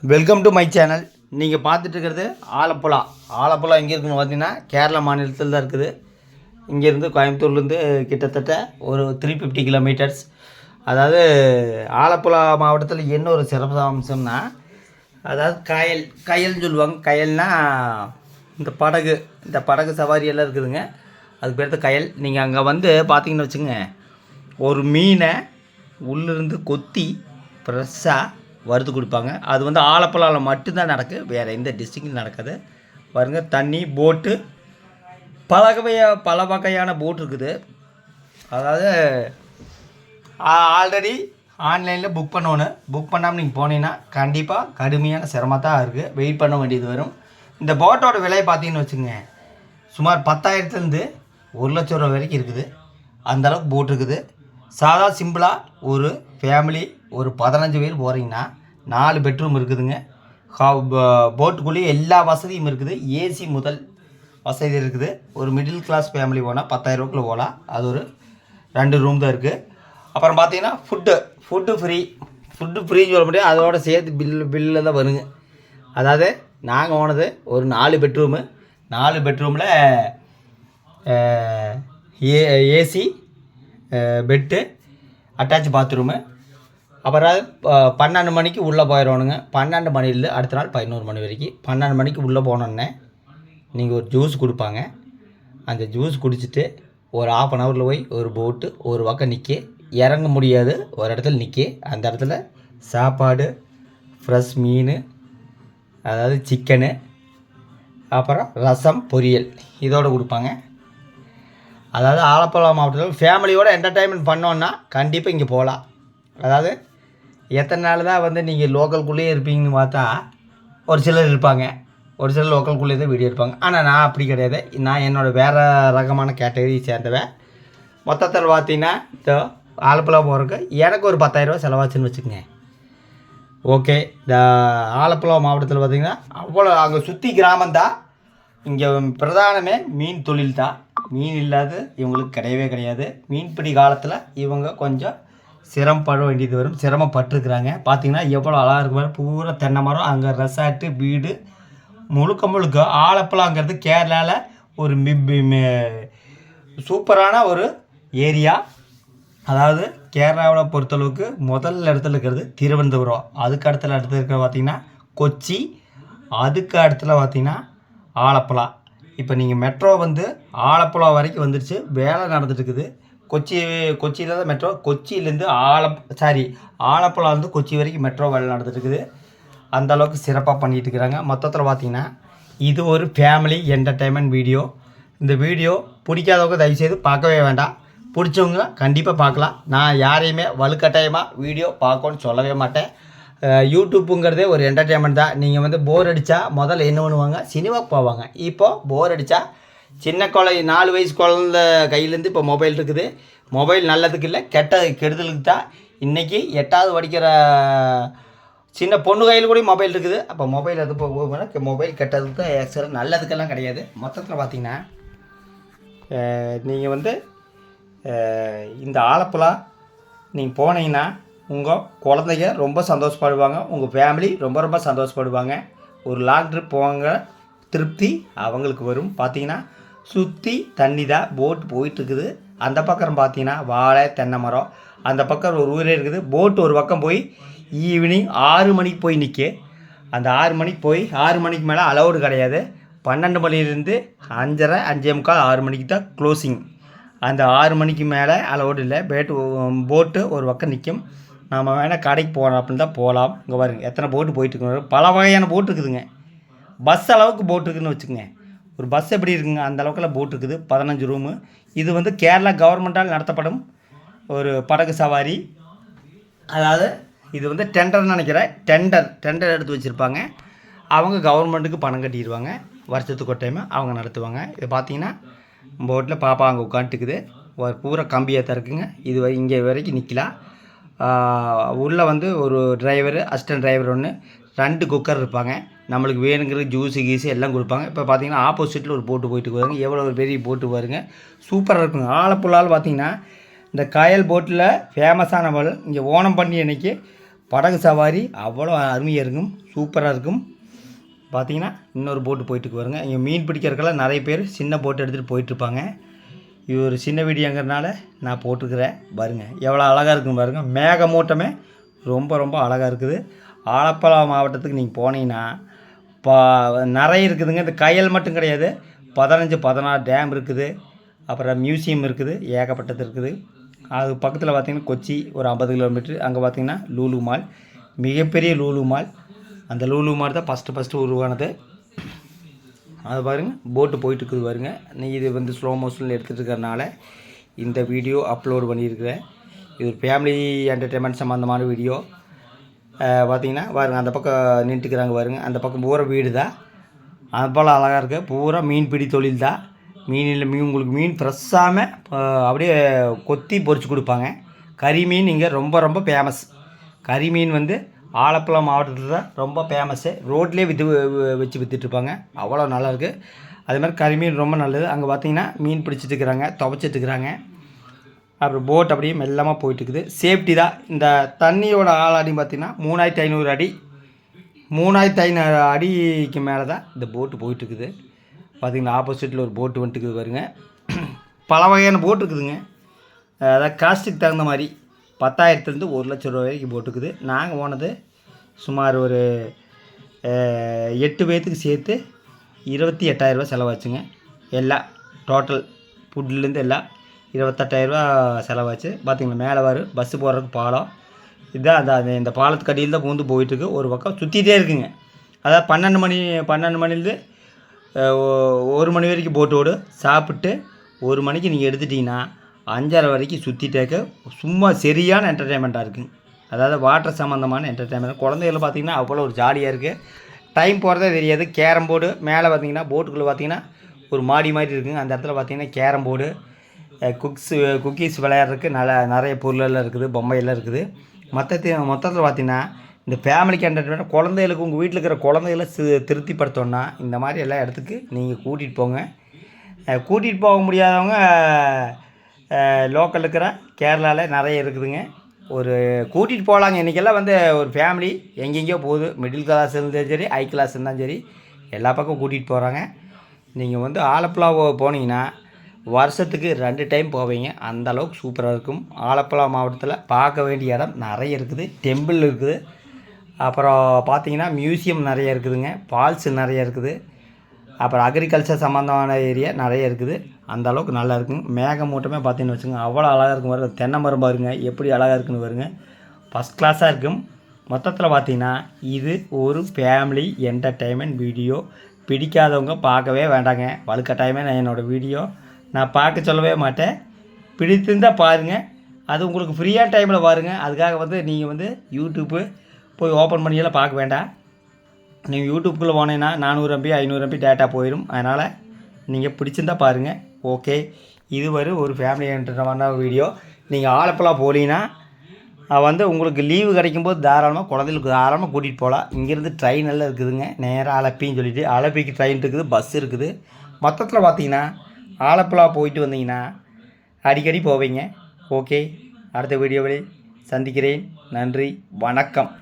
Welcome to my channel. நீங்கள் பார்த்துட்டு இருக்கிறது ஆலப்புழா. ஆலப்புழா எங்கே இருக்குன்னு பார்த்தீங்கன்னா கேரளா மாநிலத்தில் தான் இருக்குது. இங்கேருந்து கோயம்புத்தூர்லேருந்து கிட்டத்தட்ட ஒரு 350 கிலோமீட்டர்ஸ். அதாவது ஆலப்புழா மாவட்டத்தில் என்ன ஒரு சிறப்பு அம்சம்னா, அதாவது கயல்னு சொல்லுவாங்க. கயல்னால் இந்த படகு சவாரி எல்லாம் இருக்குதுங்க. அதுக்கு பேர் தான் கயல். நீங்கள் அங்கே வந்து பார்த்தீங்கன்னு வச்சுங்க, ஒரு மீனை உள்ளிருந்து கொத்தி ஃப்ரெஷ்ஷாக வறுத்து கொடுப்பாங்க. அது வந்து ஆலப்புழாவில் மட்டும்தான் நடக்குது, வேறு எந்த டிஸ்ட்ரிக்ட்லையும் நடக்காது. பாருங்க, தண்ணி போட்டு பல வகையான போட் இருக்குது. அதாவது ஆல்ரெடி ஆன்லைனில் புக் பண்ணணும். புக் பண்ணாமல் நீங்கள் போனீங்கன்னா கண்டிப்பாக கடுமையான சிரமத்தான் இருக்குது, வெயிட் பண்ண வேண்டியது வரும். இந்த போட்டோட விலை பார்த்தீங்கன்னு வச்சுங்க, சுமார் 10,000லேருந்து 1,00,000 ரூபா வரைக்கும் இருக்குது. அந்தளவுக்கு போட் இருக்குது. சாதா சிம்பிளாக ஒரு ஃபேமிலி ஒரு 15 பேர் போகிறீங்கன்னா 4 பெட்ரூம் இருக்குதுங்க. போட்டுக்குள்ளேயே எல்லா வசதியும் இருக்குது. ஏசி முதல் வசதி இருக்குது. ஒரு மிடில் கிளாஸ் ஃபேமிலி போனால் 10,000 ரூபாய்க்குள்ள போகலாம். அது ஒரு 2 ரூம் தான் இருக்குது. அப்புறம் பார்த்தீங்கன்னா ஃபுட்டு ஃப்ரீன்னு சொல்ல முடியாது, அதோட சேர்த்து பில்லில் தான் வருங்க. அதாவது நாங்கள் போனது ஒரு 4 பெட்ரூமு. 4 பெட்ரூமில் ஏசி, பெட்டு, அட்டாச் பாத்ரூமு. அப்புறம் 12 மணிக்கு உள்ளே போயிடணுங்க. 12 மணிலேருந்து அடுத்த நாள் 11 மணி வரைக்கும். 12 மணிக்கு உள்ளே போனோன்னே நீங்கள் ஒரு ஜூஸ் கொடுப்பாங்க. அந்த ஜூஸ் குடிச்சிட்டு ஒரு 1/2 ஹவரில் போய் ஒரு போட்டு ஒரு பக்கம் நிற்க, இறங்க முடியாது, ஒரு இடத்துல நிற்க. அந்த இடத்துல சாப்பாடு, ஃப்ரெஷ் மீன், அதாவது சிக்கனு, அப்புறம் ரசம், பொரியல் இதோடு கொடுப்பாங்க. அதாவது ஆலப்புழா மாவட்டத்தில் ஃபேமிலியோடு என்டர்டைன்மெண்ட் பண்ணோன்னா கண்டிப்பாக இங்கே போகலாம். அதாவது எத்தனை நாள் தான் வந்து நீங்கள் லோக்கல்குள்ளேயே இருப்பீங்கன்னு பார்த்தா ஒரு சிலர் இருப்பாங்க, ஒரு சிலர் லோக்கல்குள்ளேயே தான் வீடியோ எடுப்பாங்க. ஆனால் நான் அப்படி கிடையாது. நான் என்னோடய வேறு ரகமான கேட்டகரியை சேர்ந்தவன். மொத்தத்தில் பார்த்தீங்கன்னா இந்த ஆலப்புழா போகிறதுக்கு எனக்கு ஒரு 10,000 ரூபா செலவாச்சுன்னு வச்சுக்கோங்க. ஓகே. இந்த ஆலப்புழா மாவட்டத்தில் பார்த்திங்கன்னா அவ்வளோ அங்கே சுற்றி கிராமந்தான். இங்கே பிரதானமே மீன் தொழில் தான். மீன் இல்லாத இவங்களுக்கு கிடையவே கிடையாது. மீன்பிடி காலத்தில் இவங்க கொஞ்சம் சிரமப்பட வேண்டியது வரும். சிரமப்பட்டுருக்குறாங்க. பார்த்திங்கன்னா எவ்வளோ அழகாக இருக்கு பாரு. பூரா தென்னை மரம், அங்கே ரெசார்ட்டு, வீடு, முழுக்க ஆலப்புழாங்கிறது கேரளாவில் ஒரு சூப்பரான ஒரு ஏரியா. அதாவது கேரளாவில் பொறுத்தளவுக்கு முதல் இடத்துல இருக்கிறது திருவனந்தபுரம். அதுக்கு இடத்துல இருக்கிற பார்த்திங்கன்னா கொச்சி, அதுக்கு இடத்துல பார்த்திங்கன்னா ஆலப்புழா. இப்போ நீங்கள் மெட்ரோ வந்து ஆலப்புழா வரைக்கும் வந்துடுச்சு, வேலை நடந்துட்டுருக்குது. கொச்சியில் தான் மெட்ரோ. கொச்சியிலேருந்து ஆலப்புழாலேருந்து கொச்சி வரைக்கும் மெட்ரோ வேலை நடந்துட்டுருக்குது. அந்தளவுக்கு சிறப்பாக பண்ணிகிட்டு இருக்கிறாங்க. மொத்தத்தில் பார்த்திங்கன்னா இது ஒரு ஃபேமிலி என்டர்டெயின்மெண்ட் வீடியோ. இந்த வீடியோ பிடிக்காதவங்க தயவுசெய்து பார்க்கவே வேண்டாம். பிடிச்சவங்க கண்டிப்பாக பார்க்கலாம். நான் யாரையுமே வலுக்கட்டாயமாக வீடியோ பார்க்கணுன்னு சொல்லவே மாட்டேன். யூடியூப்புங்கிறதே ஒரு என்டர்டெயின்மெண்ட் தான். நீங்கள் வந்து போர் அடித்தா முதல்ல என்ன பண்ணுவாங்க, சினிமாவுக்கு போவாங்க. இப்போது போர் அடித்தா சின்ன 4 வயசு குழந்த கையிலேருந்து இப்போ மொபைல் இருக்குது. மொபைல் நல்லதுக்கு இல்லை, கெடுதலுக்கு தான். இன்றைக்கி 8வது படிக்கிற சின்ன பொண்ணு கையில் கூட மொபைல் இருக்குது. அப்போ மொபைல் அது போக மொபைல் கெட்டதுக்கு தான், ஆக்சுவலாக நல்லதுக்கெல்லாம் கிடையாது. மொத்தத்தில் பார்த்திங்கன்னா நீங்கள் வந்து இந்த ஆலப்புழா நீங்கள் போனீங்கன்னா உங்கள் குழந்தைங்க ரொம்ப சந்தோஷப்படுவாங்க, உங்கள் ஃபேமிலி ரொம்ப சந்தோஷப்படுவாங்க. ஒரு லாங் ட்ரிப் போவாங்க, திருப்தி அவங்களுக்கு வரும். பார்த்திங்கன்னா சுற்றி தண்ணி தான், போட் போயிட்டுருக்குது. அந்த பக்கம் பார்த்தீங்கன்னா வாழை, தென்னை மரம். அந்த பக்கம் ஒரு ஊரே இருக்குது. போட்டு ஒரு பக்கம் போய் ஈவினிங் 6 மணிக்கு போய் நிற்க. அந்த 6 மணிக்கு போய் 6 மணிக்கு மேலே அலௌடு கிடையாது. 12 மணிலேருந்து 5:30, 5:45, 6 மணிக்கு தான் க்ளோசிங். அந்த 6 மணிக்கு மேலே அலௌடு இல்லை. போட்டு ஒரு பக்கம் நிற்கும். நம்ம வேணால் கடைக்கு போகிறோம் அப்படின்னு தான் போகலாம். இங்கே பாருங்க எத்தனை போட்டு போயிட்டுருக்கு. பல வகையான போட்டு இருக்குதுங்க. பஸ் அளவுக்கு போட்டு இருக்குதுன்னு வச்சுக்கோங்க. ஒரு பஸ் எப்படி இருக்குங்க அந்த அளவுக்குலாம் போட்டு இருக்குது. 15 ரூமு. இது வந்து கேரளா கவர்மெண்ட்டால் நடத்தப்படும் ஒரு படகு சவாரி. அதாவது இது வந்து டெண்டர்னு நினைக்கிறேன். டெண்டர் எடுத்து வச்சுருப்பாங்க. அவங்க கவர்மெண்ட்டுக்கு பணம் கட்டிடுவாங்க. வருஷத்துக்கு ஒரு டைம் அவங்க நடத்துவாங்க. இது பார்த்திங்கன்னா போட்டில் பாப்பா அங்கே உட்காந்துட்டுக்குது. ஒரு பூரா கம்பியாக தான் இருக்குங்க. இது இங்கே வரைக்கும் நிற்கலாம். உள்ளே வந்து ஒரு டிரைவரு, அசிஸ்டன்ட் டிரைவர் 2 குக்கர் இருப்பாங்க. நம்மளுக்கு வேணுங்கிற ஜூஸு கீஸு எல்லாம் கொடுப்பாங்க. இப்போ பார்த்தீங்கன்னா ஆப்போசிட்டில் ஒரு போட்டு போயிட்டு வருங்க. எவ்வளோ ஒரு பெரிய போட்டு வருங்க, சூப்பராக இருக்குங்க. ஆலப்புழாவில் பார்த்தீங்கன்னா இந்த காயல் போட்டில் ஃபேமஸான இங்கே ஓணம் பண்ணி அன்றைக்கி படகு சவாரி அவ்வளோ அருமையாக இருக்கும், சூப்பராக இருக்கும். பார்த்தீங்கன்னா இன்னொரு போட்டு போயிட்டுருக்கு பாருங்க. இங்கே மீன் பிடிக்கிறதுக்கெல்லாம் நிறைய பேர் சின்ன போட்டு எடுத்துகிட்டு போயிட்டுருப்பாங்க. இது ஒரு சின்ன வீடியோங்கிறதுனால நான் போட்டிருக்கிறேன். பாருங்கள் எவ்வளோ அழகாக இருக்குன்னு பாருங்கள். மேகமூட்டமே ரொம்ப ரொம்ப அழகாக இருக்குது. ஆலப்புழா மாவட்டத்துக்கு நீங்கள் போனீங்கன்னா நிறைய இருக்குதுங்க. இந்த கயல் மட்டும் கிடையாது, 15-16 டேம் இருக்குது, அப்புறம் மியூசியம் இருக்குது, ஏகப்பட்டது இருக்குது. அது பக்கத்தில் பார்த்திங்கன்னா கொச்சி ஒரு 50 கிலோமீட்டர். அங்கே பார்த்திங்கன்னா லூலு மால், மிகப்பெரிய லூலு மால். அந்த லூலு மால் தான் ஃபஸ்ட்டு உருவானது. அது பாருங்கள் போட்டு போயிட்டுருக்குது பாருங்கள். இது வந்து ஸ்லோ மோஷனில் எடுத்துகிட்டு இருக்கிறனால இந்த வீடியோ அப்லோடு பண்ணியிருக்கிறேன். இது ஒரு ஃபேமிலி என்டர்டெயின்மெண்ட் சம்மந்தமான வீடியோ. பார்த்திங்கன்னா பாருங்கள் அந்த பக்கம் நின்றுக்கிறாங்க பாருங்கள். அந்த பக்கம் பூரா வீடு தான், அது போல் அழகாக இருக்குது. பூரா மீன்பிடி தொழில் தான். உங்களுக்கு மீன் ஃப்ரெஷ்ஷாமல் அப்படியே கொத்தி பொரித்து கொடுப்பாங்க. கறி மீன் இங்கே ரொம்ப ரொம்ப ஃபேமஸ். கறி மீன் வந்து ஆலப்புழா மாவட்டத்தில் தான் ரொம்ப ஃபேமஸ்ஸு. ரோட்லேயே வச்சு விற்றுட்ருப்பாங்க, அவ்வளோ நல்லாயிருக்கு. அது மாதிரி கறி மீன் ரொம்ப நல்லது. அங்கே பார்த்திங்கன்னா மீன் பிடிச்சிட்டு இருக்கிறாங்க, துவைச்சிட்ருக்குறாங்க. அப்புறம் போட் அப்படியே மெல்லமாக போயிட்டுருக்குது. சேஃப்டி தான். இந்த தண்ணியோட ஆழடி பார்த்திங்கன்னா 3500 அடி, 3500 அடிக்கு மேலே தான் இந்த போட்டு போயிட்டுருக்குது. பார்த்திங்கன்னா ஆப்போசிட்டில் ஒரு போட்டு வந்துட்டுக்குது பாருங்க. பல வகையான போட்டு இருக்குதுங்க. அதாவது காஸ்ட்டுக்கு தகுந்த மாதிரி 10,000 1 லட்சம் ரூபா வரைக்கும் போட்டுக்குது. நாங்கள் போனது சுமார் ஒரு 8 பேர்த்துக்கு சேர்த்து 28,000 ரூபா செலவாச்சுங்க. எல்லாம் டோட்டல் ஃபுட்லேருந்து எல்லாம் 28,000 ரூபா செலவாச்சு. பார்த்திங்களா மேலே வரும் பஸ்ஸு போகிறதுக்கு பாலம் இதுதான். அந்த இந்த பாலத்துக்கு அடியில் தான் பூந்து போயிட்டுருக்கு. ஒரு பக்கம் சுற்றிட்டே இருக்குங்க. அதாவது 12 மணிலேருந்து 1 மணி வரைக்கும் போட்டு ஓடு. சாப்பிட்டு 1 மணிக்கு நீங்கள் எடுத்துட்டிங்கன்னா 5:30 வரைக்கும் சுற்றிட்டேக்க சும்மா சரியான என்டர்டெயின்மெண்ட்டாக இருக்குங்க. அதாவது வாட்டர் சம்மந்தமான என்டர்டெயின்மெண்ட். குழந்தைகள் பார்த்திங்கன்னா அவ்வளோ ஒரு ஜாலியாக இருக்குது. டைம் போகிறதே தெரியாது. கேரம் போர்டு மேலே பார்த்திங்கன்னா போட்டுக்குள்ளே பார்த்திங்கன்னா ஒரு மாடி மாதிரி இருக்குங்க. அந்த இடத்துல பார்த்திங்கன்னா கேரம் போர்டு, குக்கீஸ் விளையாடுறதுக்கு நிறைய பொருளெல்லாம் இருக்குது, பொம்மையெல்லாம் இருக்குது. மொத்தத்தில் பார்த்திங்கன்னா இந்த ஃபேமிலிக்கு என்டர்டெயின்மெண்ட். குழந்தைகளுக்கு உங்கள் வீட்டில் இருக்கிற குழந்தைகளை திருப்திப்படுத்தோன்னா இந்த மாதிரி எல்லா இடத்துக்கு நீங்கள் கூட்டிகிட்டு போங்க. கூட்டிகிட்டு போக முடியாதவங்க லோக்கல் இருக்கிற கேரளாவில் நிறைய இருக்குதுங்க. ஒரு கூட்டிகிட்டு போகலாங்க. இன்றைக்கெல்லாம் வந்து ஒரு ஃபேமிலி எங்கெங்கேயோ போகுது. மிடில் கிளாஸ் இருந்தாலும் சரி, ஹை கிளாஸ் இருந்தாலும் சரி, எல்லா பக்கம் கூட்டிகிட்டு போகிறாங்க. நீங்கள் வந்து ஆலப்புழா போனீங்கன்னா வருஷத்துக்கு 2 டைம் போவீங்க. அந்த அளவுக்கு சூப்பராக இருக்கும். ஆலப்புழா மாவட்டத்தில் பார்க்க வேண்டிய இடம் நிறைய இருக்குது. டெம்பிள் இருக்குது, அப்புறம் பார்த்திங்கன்னா மியூசியம் நிறைய இருக்குதுங்க, ஃபால்ஸு நிறைய இருக்குது, அப்புறம் அக்ரிகல்ச்சர் சம்மந்தமான ஏரியா நிறைய இருக்குது. அந்த அளவுக்கு நல்லா இருக்குங்க. மேகமூட்டமே பார்த்தீங்கன்னு வச்சுங்க அவ்வளோ அழகாக இருக்கும். பாருங்க தென்னை மரம் பாருங்க எப்படி அழகாக இருக்குன்னு பாருங்க. ஃபஸ்ட் கிளாஸாக இருக்கும். மொத்தத்தில் பார்த்திங்கன்னா இது ஒரு ஃபேமிலி என்டர்டெயின்மெண்ட் வீடியோ. பிடிக்காதவங்க பார்க்கவே வேண்டாங்க. வலுக்கட்டாயமே நான் என்னோடய வீடியோ நான் பார்க்க சொல்லவே மாட்டேன். பிடித்திருந்தால் பாருங்கள். அது உங்களுக்கு ஃப்ரீயான டைமில் பாருங்கள். அதுக்காக வந்து நீங்கள் வந்து யூடியூப்பு போய் ஓப்பன் பண்ணியெல்லாம் பார்க்க வேண்டாம். நீங்கள் யூடியூப்புக்குள்ளே போனீங்கன்னா 400 MB 500 MB டேட்டா போயிடும். அதனால் நீங்கள் பிடிச்சிருந்தா பாருங்கள். ஓகே, இது ஒரு ஃபேமிலி என்டர்டெயின்மெண்ட் வீடியோ. நீங்கள் ஆலப்புழா போனீங்கன்னா வந்து உங்களுக்கு லீவு கிடைக்கும்போது தாராளமாக குழந்தைகளுக்கு தாராளமாக கூட்டிகிட்டு போகலாம். இங்கேருந்து ட்ரெயின் எல்லாம் இருக்குதுங்க. நேராக அலப்பின்னு சொல்லிவிட்டு அலப்பிக்கு ட்ரெயின் இருக்குது, பஸ் இருக்குது. மொத்தத்தில் பார்த்தீங்கன்னா ஆலப்புழா போயிட்டு வந்தீங்கன்னா அடிக்கடி போவீங்க. ஓகே, அடுத்த வீடியோவில் சந்திக்கிறேன். நன்றி, வணக்கம்.